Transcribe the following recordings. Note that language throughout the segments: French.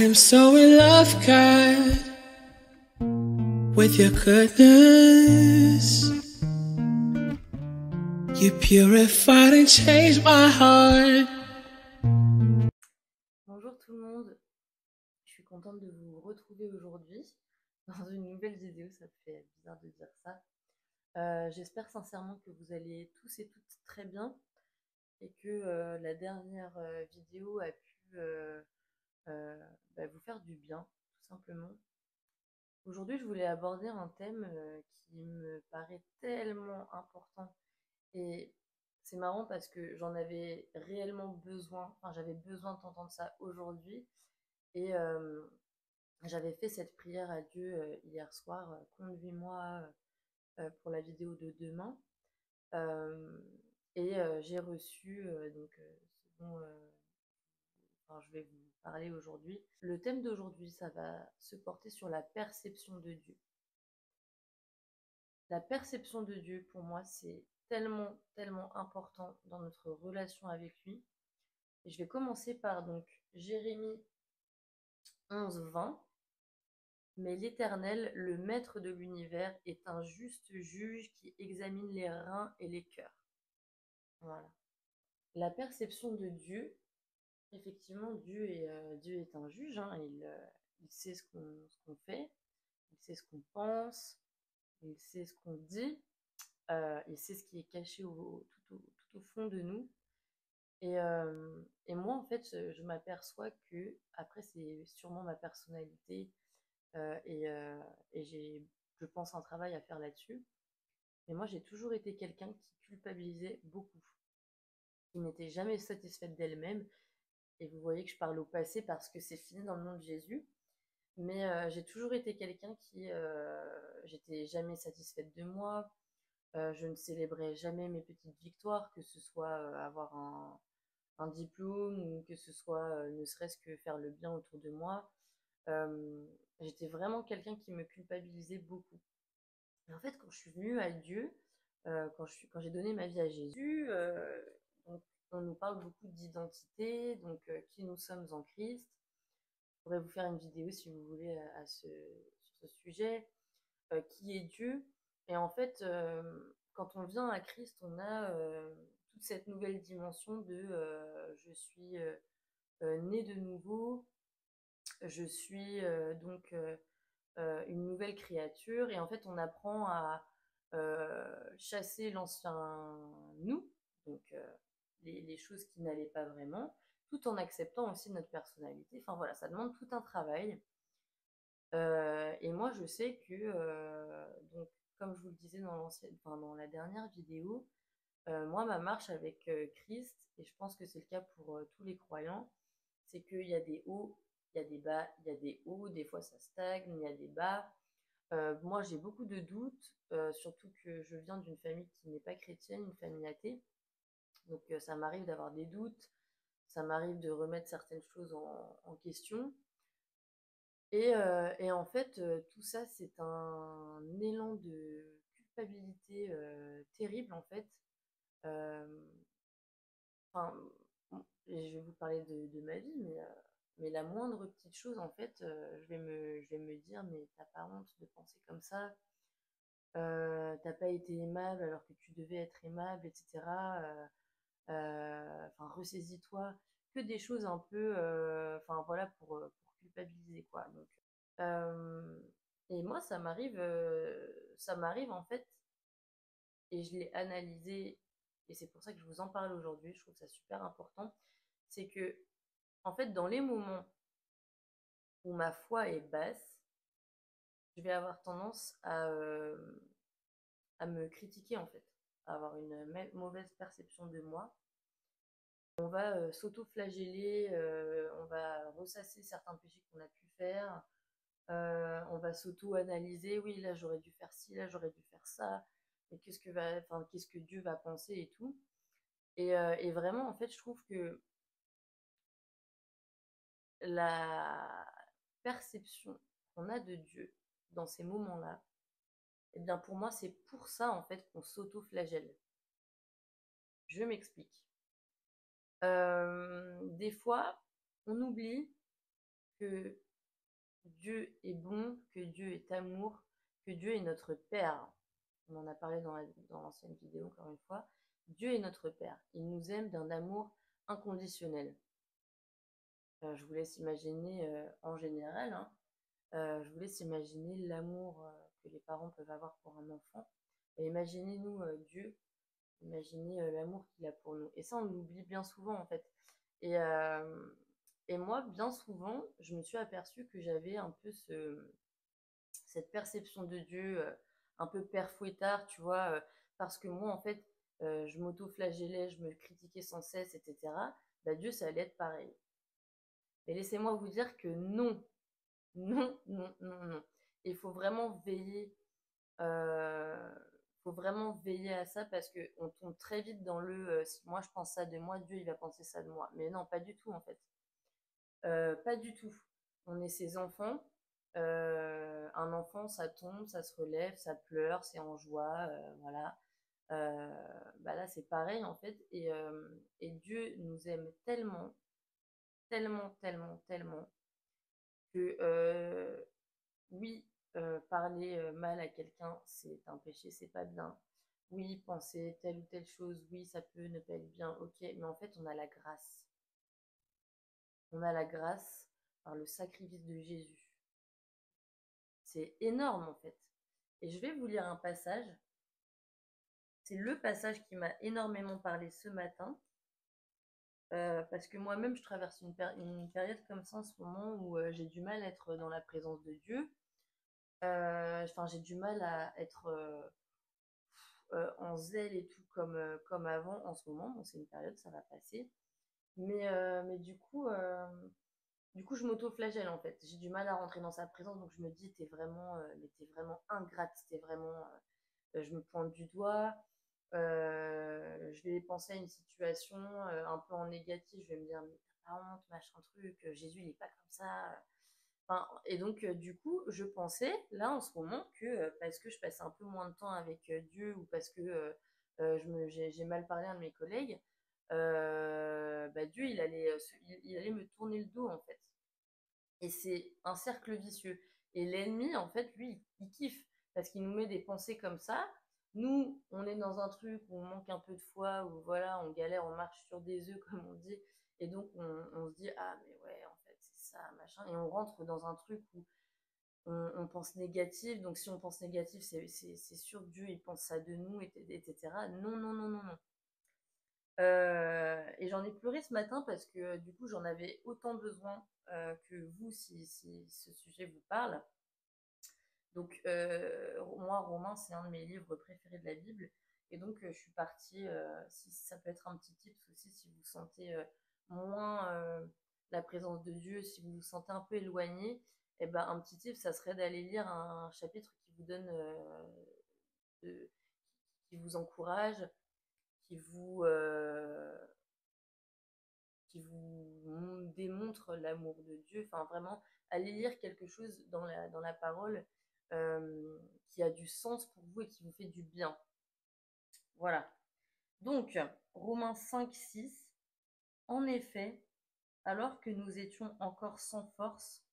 am so in love, God, with your goodness. You purified and changed my heart. Bonjour tout le monde, je suis contente de vous retrouver aujourd'hui dans une nouvelle vidéo, ça me fait bizarre de dire ça. J'espère sincèrement que vous allez tous et toutes très bien et que la dernière vidéo a pu vous faire du bien, tout simplement. Aujourd'hui, je voulais aborder un thème qui me paraît tellement important et c'est marrant parce que j'en avais réellement besoin, enfin j'avais besoin d'entendre ça aujourd'hui et j'avais fait cette prière à Dieu hier soir, conduis-moi pour la vidéo de demain. Euh, et j'ai reçu ce dont je vais vous parler aujourd'hui. Le thème d'aujourd'hui, ça va se porter sur la perception de Dieu. La perception de Dieu, pour moi, c'est tellement, tellement important dans notre relation avec lui. Et je vais commencer par donc Jérémie 11:20. Mais l'Éternel, le maître de l'univers, est un juste juge qui examine les reins et les cœurs. Voilà. La perception de Dieu, effectivement, Dieu est un juge, hein, il sait ce qu'on fait, il sait ce qu'on pense, il sait ce qu'on dit, il sait ce qui est caché tout au fond de nous. Et moi, en fait, je m'aperçois que, après, c'est sûrement ma personnalité, et je pense, un travail à faire là-dessus. Mais moi, j'ai toujours été quelqu'un qui culpabilisait beaucoup, qui n'était jamais satisfaite d'elle-même. Et vous voyez que je parle au passé parce que c'est fini dans le nom de Jésus. Mais j'ai toujours été quelqu'un qui, j'étais jamais satisfaite de moi. Je ne célébrais jamais mes petites victoires, que ce soit avoir un diplôme ou que ce soit ne serait-ce que faire le bien autour de moi. J'étais vraiment quelqu'un qui me culpabilisait beaucoup. Et en fait, quand je suis venue à Dieu, quand j'ai donné ma vie à Jésus, donc, on nous parle beaucoup d'identité, donc qui nous sommes en Christ. Je pourrais vous faire une vidéo si vous voulez sur ce sujet. Qui est Dieu? Et en fait, quand on vient à Christ, on a toute cette nouvelle dimension de je suis né de nouveau, je suis une nouvelle créature, et en fait on apprend à chasser l'ancien nous, donc les choses qui n'allaient pas vraiment, tout en acceptant aussi notre personnalité. Enfin voilà, ça demande tout un travail. Et moi je sais que, donc, comme je vous le disais dans la dernière vidéo, moi ma marche avec Christ, et je pense que c'est le cas pour tous les croyants, c'est qu'il y a des hauts, il y a des bas, il y a des hauts, des fois ça stagne, il y a des bas. Moi, j'ai beaucoup de doutes, surtout que je viens d'une famille qui n'est pas chrétienne, une famille athée. Donc, ça m'arrive d'avoir des doutes, ça m'arrive de remettre certaines choses en question. Et en fait, tout ça, c'est un élan de culpabilité terrible, en fait. Euh, Enfin, je vais vous parler de ma vie, mais la moindre petite chose, en fait, je vais me dire, mais t'as pas honte de penser comme ça? T'as pas été aimable alors que tu devais être aimable, etc. Enfin, ressaisis-toi. Que des choses un peu, enfin voilà, pour culpabiliser, quoi. Donc, euh, et moi, ça m'arrive en fait, et je l'ai analysé, et c'est pour ça que je vous en parle aujourd'hui. Je trouve ça super important. C'est que, en fait, dans les moments où ma foi est basse, je vais avoir tendance à me critiquer, en fait, à avoir une mauvaise perception de moi. On va s'auto-flageller, on va ressasser certains péchés qu'on a pu faire, on va s'auto-analyser, oui, là j'aurais dû faire ci, là j'aurais dû faire ça, mais qu'est-ce que Dieu va penser et tout. Et vraiment, en fait, je trouve que la perception qu'on a de Dieu dans ces moments-là, eh bien pour moi, c'est pour ça en fait qu'on s'auto-flagelle. Je m'explique. Des fois, on oublie que Dieu est bon, que Dieu est amour, que Dieu est notre Père. On en a parlé dans l'ancienne vidéo, encore une fois. Dieu est notre Père. Il nous aime d'un amour inconditionnel. Je vous laisse imaginer en général, hein, je vous laisse imaginer l'amour que les parents peuvent avoir pour un enfant. Et imaginez-nous Dieu, imaginez l'amour qu'il a pour nous. Et ça, on l'oublie bien souvent en fait. Et, euh, et moi, bien souvent, je me suis aperçue que j'avais un peu cette perception de Dieu un peu père fouettard, tu vois, parce que moi, en fait, je m'auto-flagellais, je me critiquais sans cesse, etc. Bah, Dieu, ça allait être pareil. Mais laissez-moi vous dire que non, non, non, non, non. Il euh, faut vraiment veiller à ça parce qu'on tombe très vite dans si moi je pense ça de moi, Dieu il va penser ça de moi. Mais non, pas du tout en fait. Pas du tout. On est ses enfants. Un enfant, ça tombe, ça se relève, ça pleure, c'est en joie, voilà. Bah là, c'est pareil en fait. Et Dieu nous aime tellement, tellement, tellement, tellement que oui, parler mal à quelqu'un, c'est un péché, c'est pas bien. Oui, penser telle ou telle chose, oui, ça peut ne pas être bien, ok, mais en fait, on a la grâce. On a la grâce par le sacrifice de Jésus. C'est énorme, en fait. Et je vais vous lire un passage. C'est le passage qui m'a énormément parlé ce matin. Parce que moi-même, je traverse une période comme ça en ce moment où j'ai du mal à être dans la présence de Dieu. Enfin, j'ai du mal à être en zèle et tout comme avant en ce moment. Bon, c'est une période, ça va passer. Mais du coup, je m'auto-flagelle en fait. J'ai du mal à rentrer dans sa présence, donc je me dis, mais t'es vraiment ingrate, je me pointe du doigt. Je vais penser à une situation un peu en négatif. Je vais me dire, mais t'as pas honte, machin truc. Jésus, il est pas comme ça. Enfin, et donc, du coup, je pensais, là, en ce moment, que parce que je passe un peu moins de temps avec Dieu ou parce que j'ai mal parlé à un de mes collègues, bah, Dieu, il allait me tourner le dos, en fait. Et c'est un cercle vicieux. Et l'ennemi, en fait, lui, il kiffe parce qu'il nous met des pensées comme ça. Nous, on est dans un truc où on manque un peu de foi, où voilà, on galère, on marche sur des œufs, comme on dit. Et donc, on se dit, ah, mais ouais, en fait, c'est ça, machin. Et on rentre dans un truc où on pense négatif. Donc, si on pense négatif, c'est sûr que Dieu, il pense ça de nous, etc. Non, non, non, non, non. Et j'en ai pleuré ce matin parce que du coup j'en avais autant besoin que vous si ce sujet vous parle. Donc moi Romain c'est un de mes livres préférés de la Bible et donc je suis partie, si ça peut être un petit tip aussi si vous sentez moins la présence de Dieu, si vous vous sentez un peu éloigné, et ben un petit tip ça serait d'aller lire un chapitre qui vous donne de- qui vous encourage, qui vous démontre l'amour de Dieu. Enfin, vraiment, aller lire quelque chose dans la parole qui a du sens pour vous et qui vous fait du bien. Voilà. Donc, Romains 5, 6. En effet, alors que nous étions encore sans force,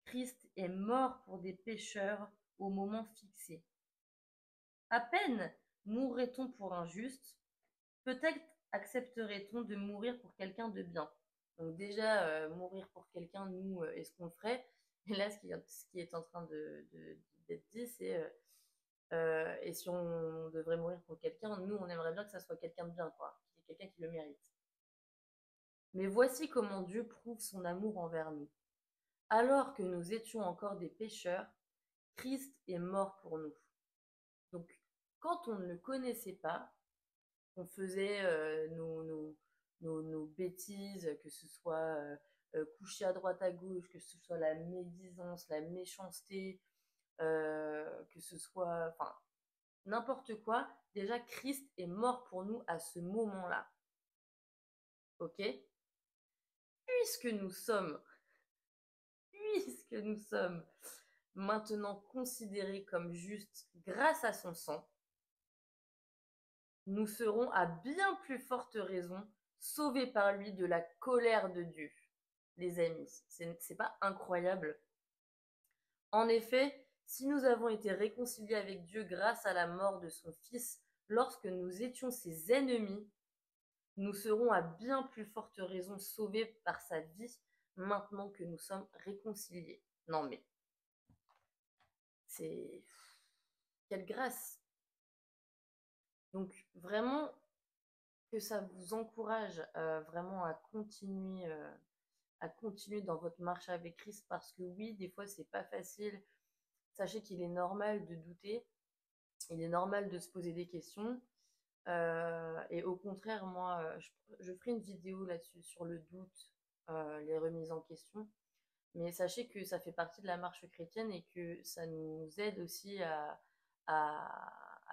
Christ est mort pour des pécheurs au moment fixé. À peine mourrait-on pour un juste, peut-être accepterait-on de mourir pour quelqu'un de bien. Donc déjà, mourir pour quelqu'un, nous, est-ce qu'on le ferait? Et là, ce qui est en train d'être dit, c'est et si on devrait mourir pour quelqu'un, nous, on aimerait bien que ça soit quelqu'un de bien, quoi, quelqu'un qui le mérite. Mais voici comment Dieu prouve son amour envers nous. Alors que nous étions encore des pécheurs, Christ est mort pour nous. Donc, quand on ne le connaissait pas, on faisait nos bêtises, que ce soit coucher à droite à gauche, que ce soit la médisance, la méchanceté, que ce soit, enfin, n'importe quoi. Déjà, Christ est mort pour nous à ce moment-là. Ok? Puisque nous sommes, puisque nous sommes maintenant considérés comme justes grâce à son sang, nous serons à bien plus forte raison sauvés par lui de la colère de Dieu. les amis. C'est pas incroyable? En effet, si nous avons été réconciliés avec Dieu grâce à la mort de son Fils lorsque nous étions ses ennemis, nous serons à bien plus forte raison sauvés par sa vie maintenant que nous sommes réconciliés. Non mais, c'est... Quelle grâce! Donc vraiment que ça vous encourage vraiment à continuer dans votre marche avec Christ parce que oui, des fois c'est pas facile. Sachez qu'il est normal de douter, il est normal de se poser des questions. Et au contraire, moi, je ferai une vidéo là-dessus sur le doute, les remises en question. Mais sachez que ça fait partie de la marche chrétienne et que ça nous aide aussi à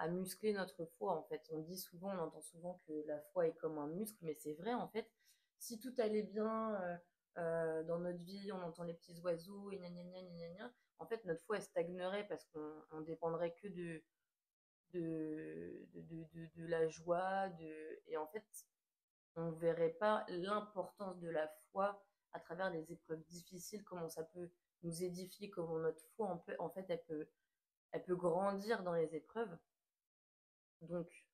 muscler notre foi, en fait. On dit souvent, on entend souvent que la foi est comme un muscle, mais c'est vrai, en fait. Si tout allait bien dans notre vie, on entend les petits oiseaux, et gna gna gna gna gna, en fait, notre foi, elle stagnerait parce qu'on dépendrait que de la joie, et en fait, on ne verrait pas l'importance de la foi à travers les épreuves difficiles, comment ça peut nous édifier, comment notre foi, en fait, elle peut grandir dans les épreuves. Donc,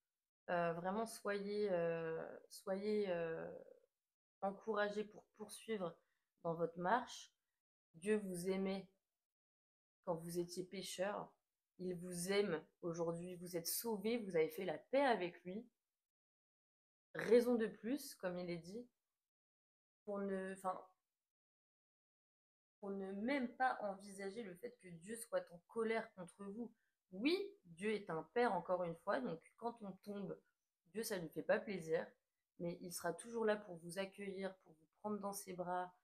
vraiment, soyez encouragés pour poursuivre dans votre marche. Dieu vous aimait quand vous étiez pécheur. Il vous aime aujourd'hui. Vous êtes sauvés, vous avez fait la paix avec lui. Raison de plus, comme il est dit, enfin, pour ne même pas envisager le fait que Dieu soit en colère contre vous. Oui, Dieu est un père, encore une fois, donc quand on tombe, Dieu, ça ne lui fait pas plaisir, mais il sera toujours là pour vous accueillir, pour vous prendre dans ses bras,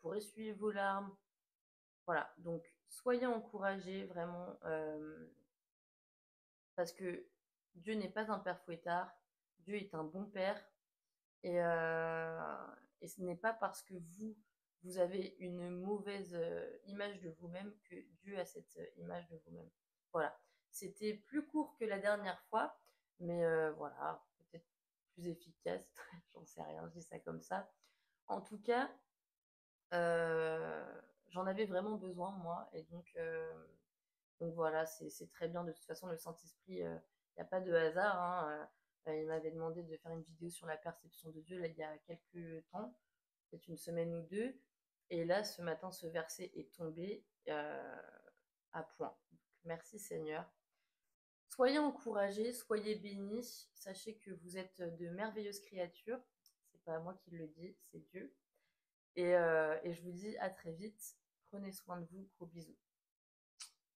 pour essuyer vos larmes. Voilà, donc soyez encouragés, vraiment, parce que Dieu n'est pas un père fouettard, Dieu est un bon père, et, euh, et ce n'est pas parce que vous avez une mauvaise image de vous-même que Dieu a cette image de vous-même. Voilà. C'était plus court que la dernière fois, mais voilà, peut-être plus efficace. J'en sais rien, je dis ça comme ça. En tout cas, j'en avais vraiment besoin, moi, et donc voilà, c'est très bien. De toute façon, le Saint-Esprit, il n'y a pas de hasard, hein. Il m'avait demandé de faire une vidéo sur la perception de Dieu là, il y a quelques temps, peut-être une semaine ou deux. Et là, ce matin, ce verset est tombé à point. Donc, merci Seigneur. Soyez encouragés, soyez bénis. Sachez que vous êtes de merveilleuses créatures. C'est pas moi qui le dis, c'est Dieu. Et je vous dis à très vite. Prenez soin de vous. Gros bisous.